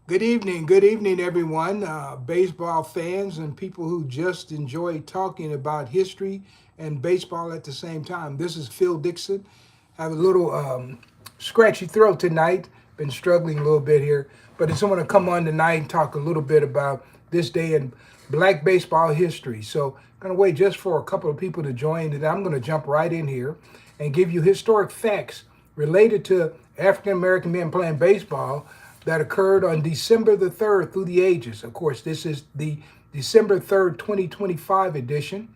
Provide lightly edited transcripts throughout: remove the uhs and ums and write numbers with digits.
Good evening, everyone. Baseball fans and people who just enjoy talking about history and baseball at the same time. This is Phil Dixon. I have a little scratchy throat tonight. Been struggling a little bit here, but I just want to come on tonight and talk a little bit about this day in Black baseball history. So, I'm gonna wait just for a couple of people to join, and I'm gonna jump right in here and give you historic facts related to African American men playing baseball that occurred on December the 3rd through the ages. Of course, this is the December 3rd, 2025 edition.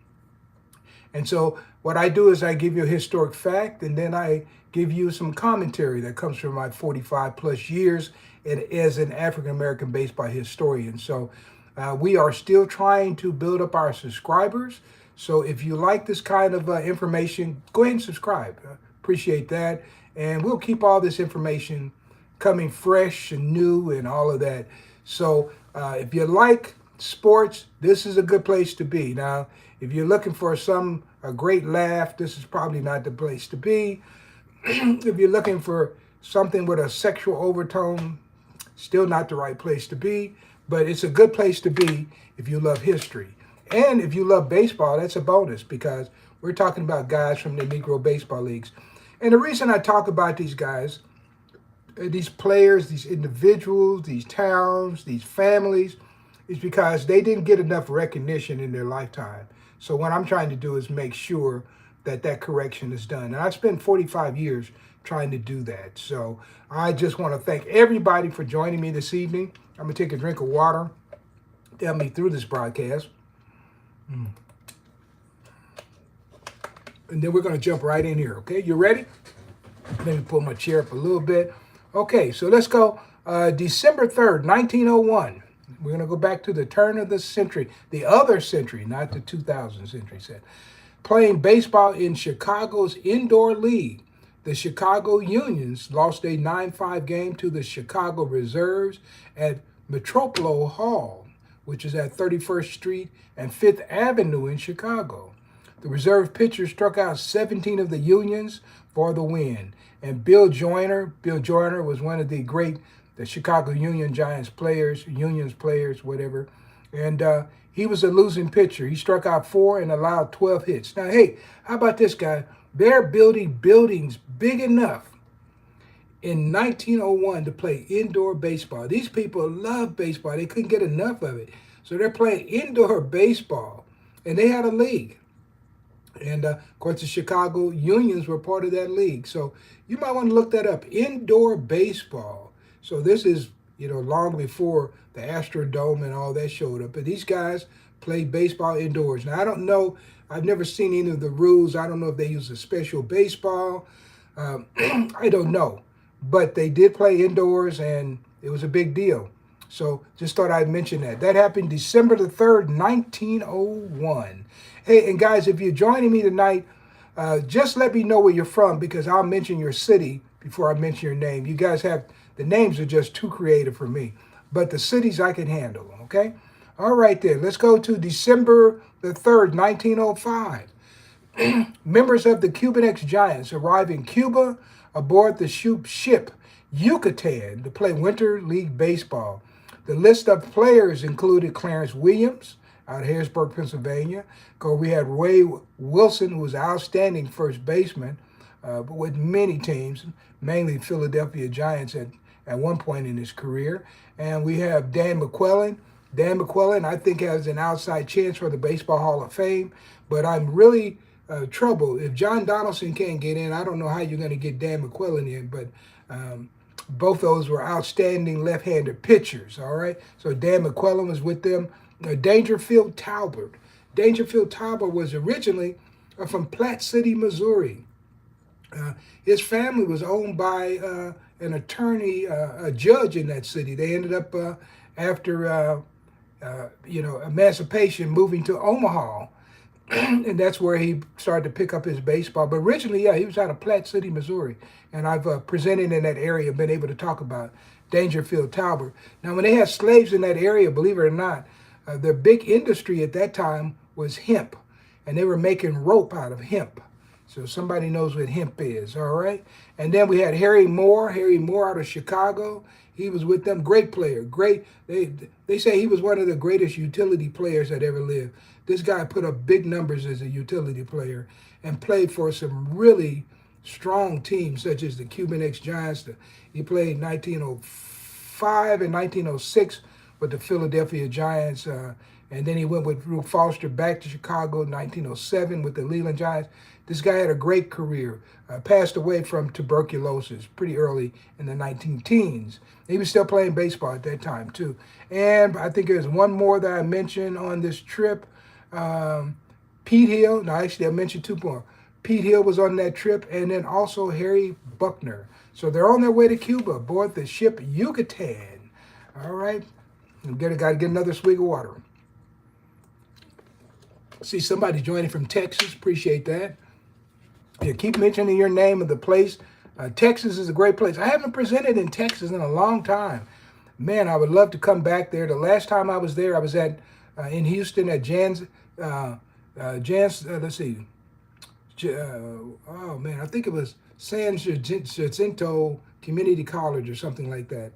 And so, what I do is I give you a historic fact and then I give you some commentary that comes from my 45 plus years as an African American baseball historian. So, we are still trying to build up our subscribers. So, if you like this kind of information, go ahead and subscribe. Appreciate that. And we'll keep all this information coming fresh and new and all of that. So if you like sports, this is a good place to be. Now, if you're looking for a great laugh, this is probably not the place to be. If you're looking for something with a sexual overtone, still not the right place to be. But it's a good place to be if you love history. And if you love baseball, that's a bonus because we're talking about guys from the Negro baseball leagues. And the reason I talk about these players, these individuals, these towns, these families, is because they didn't get enough recognition in their lifetime. So what I'm trying to do is make sure that that correction is done. And I spent 45 years trying to do that. So I just want to thank everybody for joining me this evening. I'm going to take a drink of water to help me through this broadcast. And then we're going to jump right in here, okay? You ready? Let me pull my chair up a little bit. Okay, so let's go. December 3rd, 1901. We're going to go back to the turn of the century, the other century, not the 2000 century set. Playing baseball in Chicago's indoor league, the Chicago Unions lost a 9-5 game to the Chicago Reserves at Metropolo Hall, which is at 31st Street and 5th Avenue in Chicago. The reserve pitcher struck out 17 of the Unions for the win. And Bill Joyner was one of the Chicago Unions players, whatever. And he was a losing pitcher. He struck out 4 and allowed 12 hits. Now, hey, how about this guy? They're building buildings big enough in 1901 to play indoor baseball. These people love baseball. They couldn't get enough of it. So they're playing indoor baseball. And they had a league. And of course, the Chicago Unions were part of that league. So you might want to look that up. Indoor baseball. So this is, long before the Astrodome and all that showed up. But these guys played baseball indoors. Now, I don't know. I've never seen any of the rules. I don't know if they use a special baseball. I don't know. But they did play indoors, and it was a big deal. So just thought I'd mention that. That happened December 3rd, 1901. Hey, and guys, if you're joining me tonight, just let me know where you're from because I'll mention your city before I mention your name. You guys the names are just too creative for me. But the cities I can handle, okay? All right then, let's go to December 3rd, 1905. Members of the Cuban X Giants arrive in Cuba aboard the ship Yucatan to play Winter League Baseball. The list of players included Clarence Williams, out of Harrisburg, Pennsylvania. We had Ray Wilson, who was an outstanding first baseman, but with many teams, mainly Philadelphia Giants at one point in his career. And we have Dan McClellan. Dan McClellan, I think, has an outside chance for the Baseball Hall of Fame, but I'm really troubled. If John Donaldson can't get in, I don't know how you're going to get Dan McClellan in, but both those were outstanding left-handed pitchers, all right? So Dan McClellan was with them. Dangerfield Talbot. Dangerfield Talbot was originally from Platte City, Missouri. His family was owned by an attorney, a judge in that city. They ended up, after emancipation, moving to Omaha. And that's where he started to pick up his baseball. But originally, he was out of Platte City, Missouri. And I've presented in that area, been able to talk about Dangerfield Talbot. Now, when they had slaves in that area, believe it or not, their big industry at that time was hemp. And they were making rope out of hemp. So somebody knows what hemp is, all right? And then we had Harry Moore out of Chicago. He was with them. Great player. Great. They say he was one of the greatest utility players that ever lived. This guy put up big numbers as a utility player and played for some really strong teams such as the Cuban X-Giants. He played 1905 and 1906 with the Philadelphia Giants. And then he went with Ruth Foster back to Chicago in 1907 with the Leland Giants. This guy had a great career. Passed away from tuberculosis pretty early in the 19-teens. He was still playing baseball at that time, too. And I think there's one more that I mentioned on this trip. Pete Hill. No, actually, I mentioned two more. Pete Hill was on that trip, and then also Harry Buckner. So they're on their way to Cuba aboard the ship Yucatan. All right. Got to get another swig of water. See somebody joining from Texas. Appreciate that. Yeah, keep mentioning your name of the place. Texas is a great place. I haven't presented in Texas in a long time. Man, I would love to come back there. The last time I was there, I was at in Houston at let's see. Oh man, I think it was San Jacinto Community College or something like that,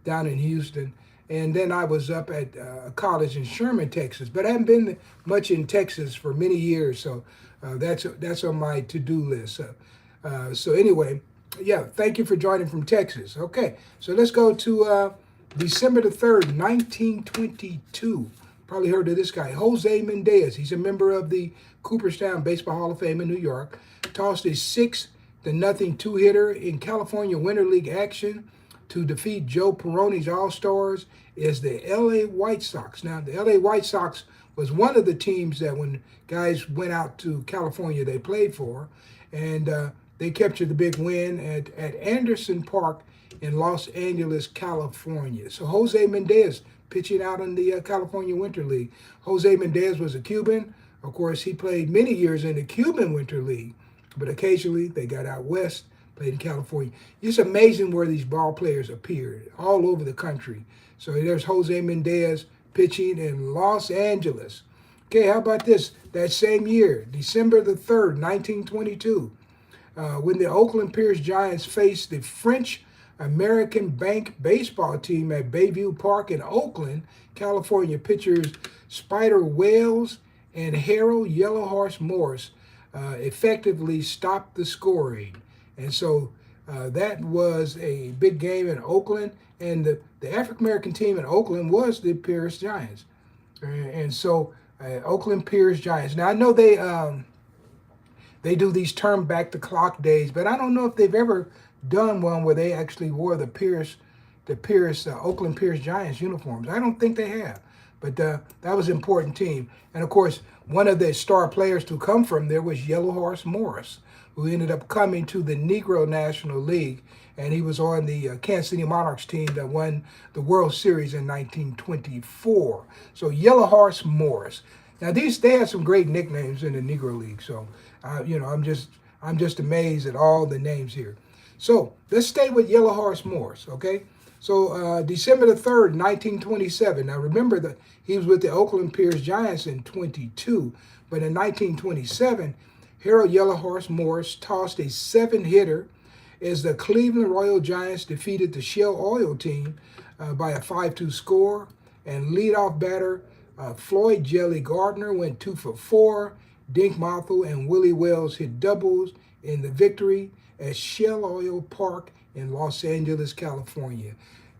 down in Houston. And then I was up at a college in Sherman, Texas. But I haven't been much in Texas for many years, so that's on my to-do list. So anyway, yeah, thank you for joining from Texas. Okay, so let's go to December the 3rd, 1922. Probably heard of this guy, Jose Mendez. He's a member of the Cooperstown Baseball Hall of Fame in New York. Tossed a 6-0 two-hitter in California Winter League action to defeat Joe Peroni's All-Stars is the L.A. White Sox. Now, the L.A. White Sox was one of the teams that when guys went out to California, they played for. And they captured the big win at Anderson Park in Los Angeles, California. So Jose Mendez pitching out in the California Winter League. Jose Mendez was a Cuban. Of course, he played many years in the Cuban Winter League, but occasionally they got out west, played in California. It's amazing where these ball players appeared all over the country. So there's Jose Mendez pitching in Los Angeles. Okay, how about this? That same year, December the 3rd, 1922, when the Oakland Pierce Giants faced the French American Bank baseball team at Bayview Park in Oakland, California, pitchers Spider Wales and Harold Yellowhorse Morse effectively stopped the scoring. And so that was a big game in Oakland, and the African-American team in Oakland was the Pierce Giants. And so Oakland Pierce Giants. Now, I know they do these turn back the clock days, but I don't know if they've ever done one where they actually wore the Oakland Pierce Giants uniforms. I don't think they have, but that was an important team. And of course, one of the star players to come from there was Yellowhorse Morris, who ended up coming to the Negro National League, and he was on the Kansas City Monarchs team that won the World Series in 1924. So Yellowhorse Morris. Now they had some great nicknames in the Negro League. So I'm just amazed at all the names here. So let's stay with Yellowhorse Morris, okay? So December the 3rd, 1927. Now remember that he was with the Oakland Pierce Giants in 22, but in 1927, Harold Yellowhorse Morris tossed a 7-hitter as the Cleveland Royal Giants defeated the Shell Oil team by a 5-2 score. And leadoff batter Floyd Jelly Gardner went 2 for 4. Dink, Mothell, and Willie Wells hit doubles in the victory at Shell Oil Park in Los Angeles, California.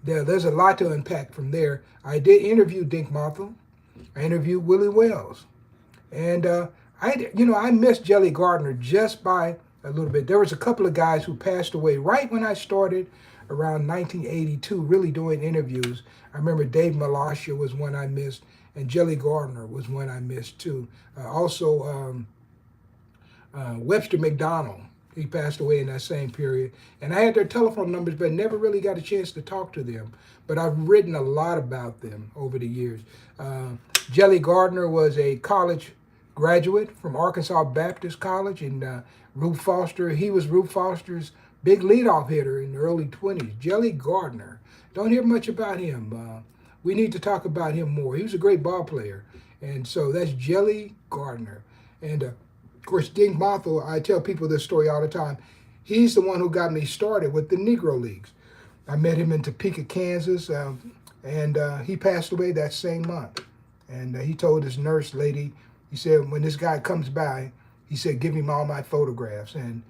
There's a lot to unpack from there. I did interview Dink Mothell. I interviewed Willie Wells. And I missed Jelly Gardner just by a little bit. There was a couple of guys who passed away right when I started around 1982 really doing interviews. I remember Dave Malashia was one I missed, and Jelly Gardner was one I missed too. Also, Webster McDonald, he passed away in that same period. And I had their telephone numbers, but never really got a chance to talk to them. But I've written a lot about them over the years. Jelly Gardner was a college graduate from Arkansas Baptist College, and Ruth Foster, he was Ruth Foster's big leadoff hitter in the early 20s. Jelly Gardner. Don't hear much about him. We need to talk about him more. He was a great ball player. And so that's Jelly Gardner. And of course, Dink Mothell, I tell people this story all the time. He's the one who got me started with the Negro Leagues. I met him in Topeka, Kansas, and he passed away that same month. And he told his nurse lady, he said, when this guy comes by, he said, give him all my photographs. And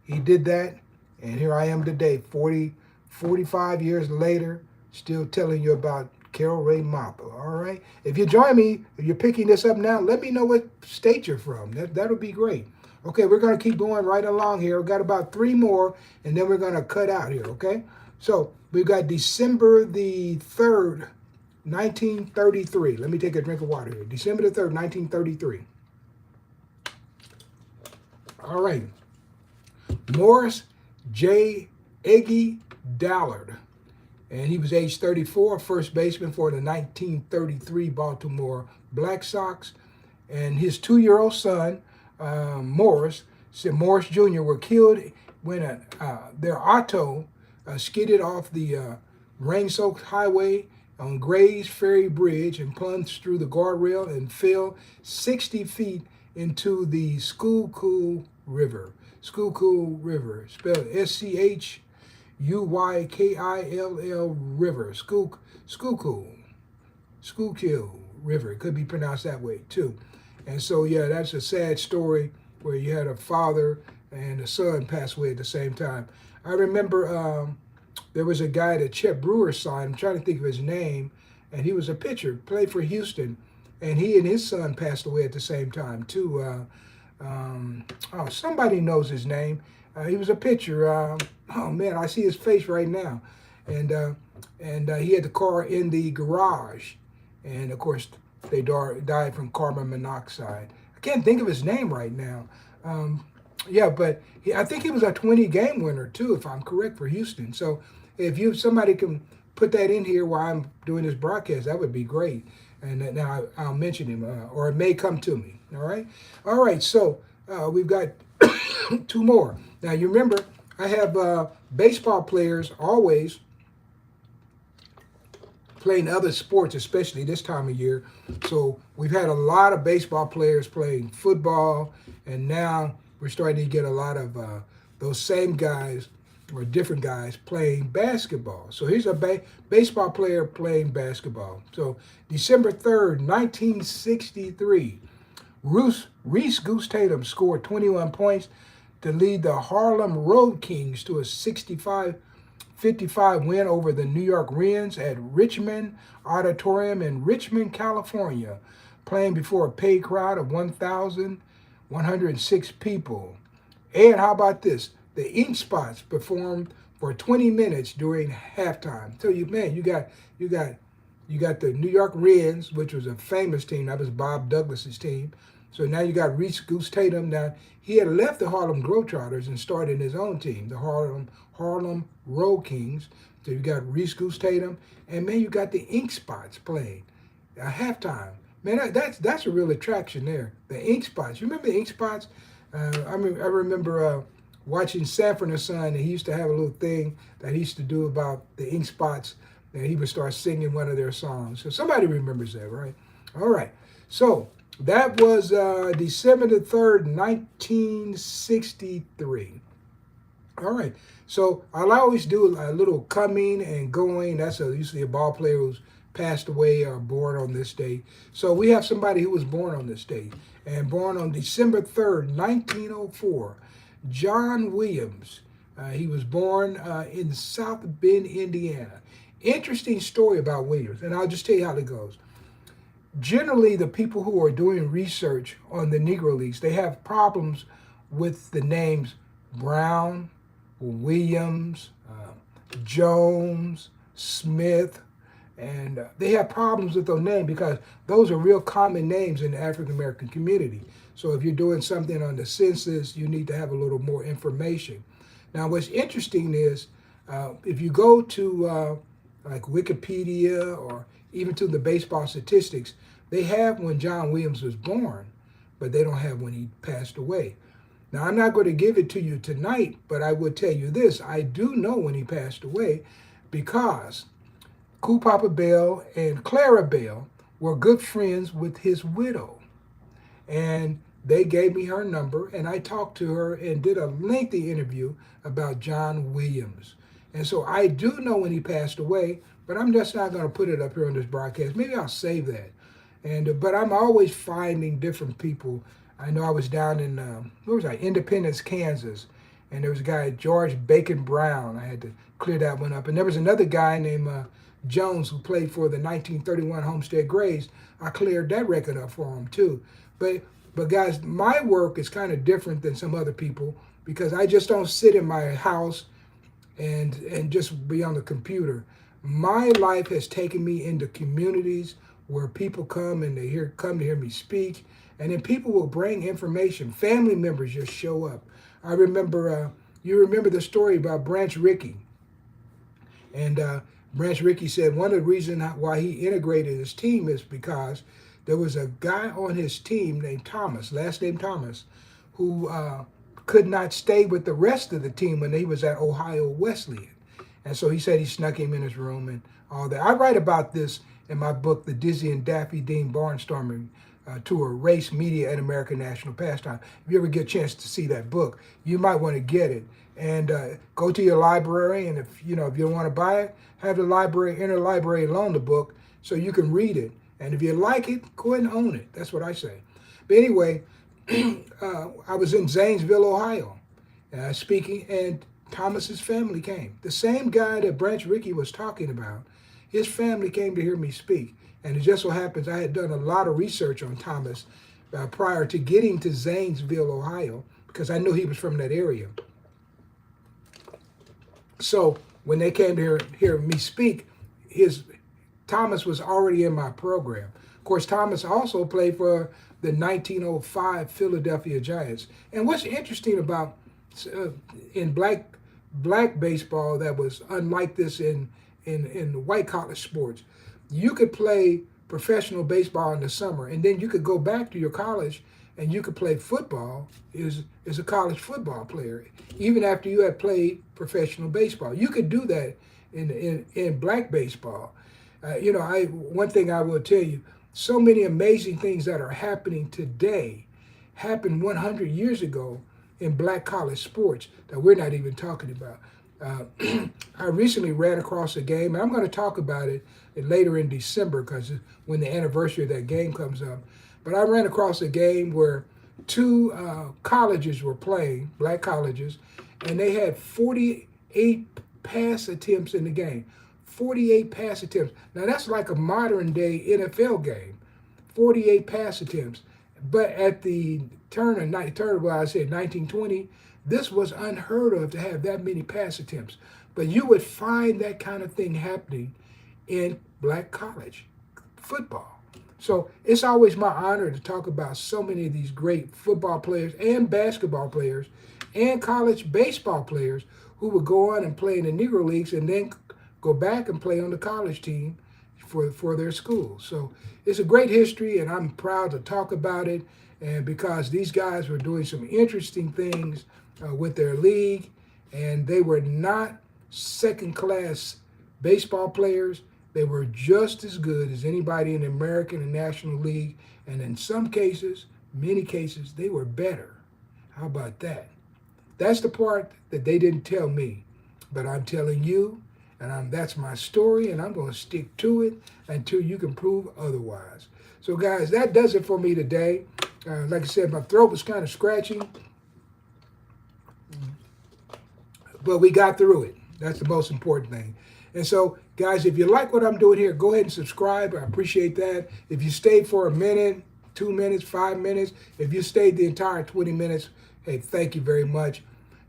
he did that. And here I am today, 45 years later, still telling you about Carroll Ray Mothell. All right. If you join me, if you're picking this up now, let me know what state you're from. That'll be great. Okay, we're going to keep going right along here. We've got about 3 more, and then we're going to cut out here, okay? So we've got December the 3rd, 1933. Let me take a drink of water here. December the 3rd, 1933. All right. Morris J. Eggy Dallard. And he was age 34, first baseman for the 1933 Baltimore Black Sox. And his 2-year-old son, Morris Jr., were killed when their auto skidded off the rain-soaked highway on Gray's Ferry Bridge and plunged through the guardrail and fell 60 feet into the Schuylkill River. Schuylkill River, spelled Schuykill River. Schuylkill River. It could be pronounced that way too. And so, yeah, that's a sad story where you had a father and a son pass away at the same time. I remember there was a guy that Chet Brewer signed. I'm trying to think of his name. And he was a pitcher, played for Houston. And he and his son passed away at the same time, too. Somebody knows his name. He was a pitcher. Oh, man, I see his face right now. And he had the car in the garage. And, of course, they died from carbon monoxide. I can't think of his name right now. But I think he was a 20-game winner, too, if I'm correct, for Houston. So if somebody can put that in here while I'm doing this broadcast, that would be great. And now I'll mention him, or it may come to me. All right? All right, so we've got 2 more. Now, you remember, I have baseball players always playing other sports, especially this time of year. So we've had a lot of baseball players playing football, and now we're starting to get a lot of those same guys or different guys playing basketball. So here's a baseball player playing basketball. So December 3rd, 1963, Reece Goose Tatum scored 21 points to lead the Harlem Road Kings to a 65-55 win over the New York Wrens at Richmond Auditorium in Richmond, California, playing before a paid crowd of 1,106 people. And how about this? The Ink Spots performed for 20 minutes during halftime. So you got the New York Wrens, which was a famous team. That was Bob Douglas's team. So now you got Reece Goose Tatum. Now he had left the Harlem Globetrotters and started his own team, the Harlem Road Kings. So you got Reece Goose Tatum, and man, you got the Ink Spots playing at halftime. Man, that's a real attraction there. The Ink Spots. You remember the Ink Spots? I remember watching Sanford and Son, and he used to have a little thing that he used to do about the Ink Spots, and he would start singing one of their songs. So somebody remembers that, right? All right. So that was December the 3rd, 1963. All right. So I'll always do a little coming and going. That's usually a ball player who's passed away or born on this date. So we have somebody who was born on this date, and born on December 3rd, 1904. John Williams. He was born in South Bend, Indiana. Interesting story about Williams, and I'll just tell you how it goes. Generally, the people who are doing research on the Negro Leagues, they have problems with the names Brown, Williams, Jones, Smith, and they have problems with those names because those are real common names in the African American community. So if you're doing something on the census, you need to have a little more information. Now, what's interesting is if you go to like Wikipedia or even to the baseball statistics, they have when John Williams was born, but they don't have when he passed away. Now, I'm not going to give it to you tonight, but I will tell you this. I do know when he passed away because Cool Papa Bell and Clara Bell were good friends with his widow. And they gave me her number, and I talked to her and did a lengthy interview about John Williams. And so I do know when he passed away, but I'm just not going to put it up here on this broadcast. Maybe I'll save that. But I'm always finding different people. I know I was down in where was I? Independence, Kansas, and there was a guy George Bacon Brown. I had to clear that one up, and there was another guy named Jones who played for the 1931 Homestead Grays. I cleared that record up for him too. But guys, my work is kind of different than some other people because I just don't sit in my house and just be on the computer. My life has taken me into communities where people come and come to hear me speak, and then people will bring information. Family members just show up. I remember, you remember the story about Branch Rickey, and Branch Rickey said one of the reasons why he integrated his team is because there was a guy on his team named Thomas, last name Thomas, who could not stay with the rest of the team when he was at Ohio Wesleyan. And so he said he snuck him in his room and all that. I write about this in my book, The Dizzy and Daffy Dean Barnstorming Tour, Race, Media, and American National Pastime. If you ever get a chance to see that book, you might want to get it. And go to your library, and if you don't want to buy it, have the interlibrary loan the book so you can read it. And if you like it, go ahead and own it. That's what I say. But anyway, I was in Zanesville, Ohio, speaking, and Thomas's family came. The same guy that Branch Rickey was talking about, his family came to hear me speak. And it just so happens I had done a lot of research on Thomas prior to getting to Zanesville, Ohio, because I knew he was from that area. So when they came to hear me speak, Thomas was already in my program. Of course, Thomas also played for the 1905 Philadelphia Giants. And what's interesting about in black baseball that was unlike this in white collar sports, you could play professional baseball in the summer, and then you could go back to your college and you could play football as a college football player, even after you had played professional baseball. You could do that in black baseball. One thing I will tell you, so many amazing things that are happening today happened 100 years ago in black college sports that we're not even talking about. I recently ran across a game, and I'm going to talk about it later in December because when the anniversary of that game comes up. But I ran across a game where two colleges were playing, black colleges, and they had 48 pass attempts in the game. 48 pass attempts. Now that's like a modern day NFL game. 48 pass attempts. But at the turn of 1920, this was unheard of to have that many pass attempts. But you would find that kind of thing happening in black college football. So it's always my honor to talk about so many of these great football players and basketball players and college baseball players who would go on and play in the Negro Leagues and then go back and play on the college team for their school. So it's a great history, and I'm proud to talk about it. And because these guys were doing some interesting things with their league, and they were not second-class baseball players. They were just as good as anybody in the American and National League, and in some cases, many cases, they were better. How about that? That's the part that they didn't tell me, but I'm telling you, and that's my story, and I'm going to stick to it until you can prove otherwise. So, guys, that does it for me today. Like I said, my throat was kind of scratchy, but we got through it. That's the most important thing. And so, guys, if you like what I'm doing here, go ahead and subscribe. I appreciate that. If you stayed for a minute, 2 minutes, 5 minutes, if you stayed the entire 20 minutes, hey, thank you very much.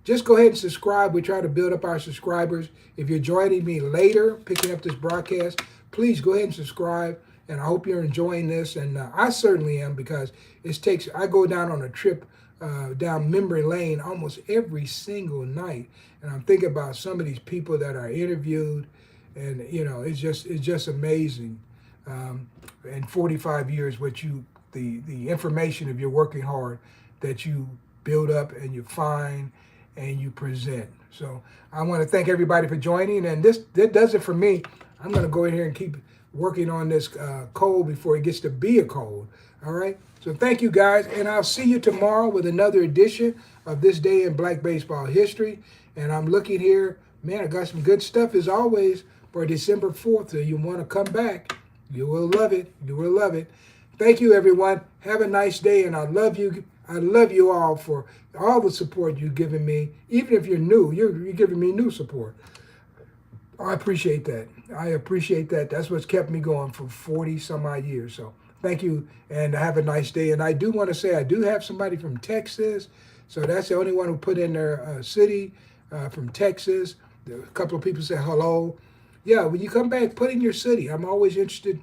Just go ahead and subscribe. We try to build up our subscribers. If you're joining me later, picking up this broadcast, please go ahead and subscribe. And I hope you're enjoying this. And I certainly am, because I go down on a trip down memory lane almost every single night. And I'm thinking about some of these people that are interviewed. And, it's just amazing. In 45 years, the information, if you're working hard, that you build up and you find and you present. So I want to thank everybody for joining. And that does it for me. I'm going to go in here and keep working on this cold before it gets to be a cold. All right. So thank you guys, and I'll see you tomorrow with another edition of This Day in Black Baseball History. And I'm looking here, man, I got some good stuff as always for December 4th. So you want to come back, you will love it. You will love it. Thank you, everyone. Have a nice day, and I love you. I love you all for all the support you've given me. Even if you're new, you're giving me new support. I appreciate that. I appreciate that. That's what's kept me going for 40 some odd years. So thank you, and have a nice day. And I do want to say I do have somebody from Texas. So that's the only one who put in their city from Texas. A couple of people say hello. Yeah, when you come back, put in your city. I'm always interested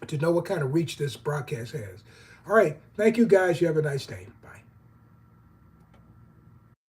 to know what kind of reach this broadcast has. All right. Thank you, guys. You have a nice day.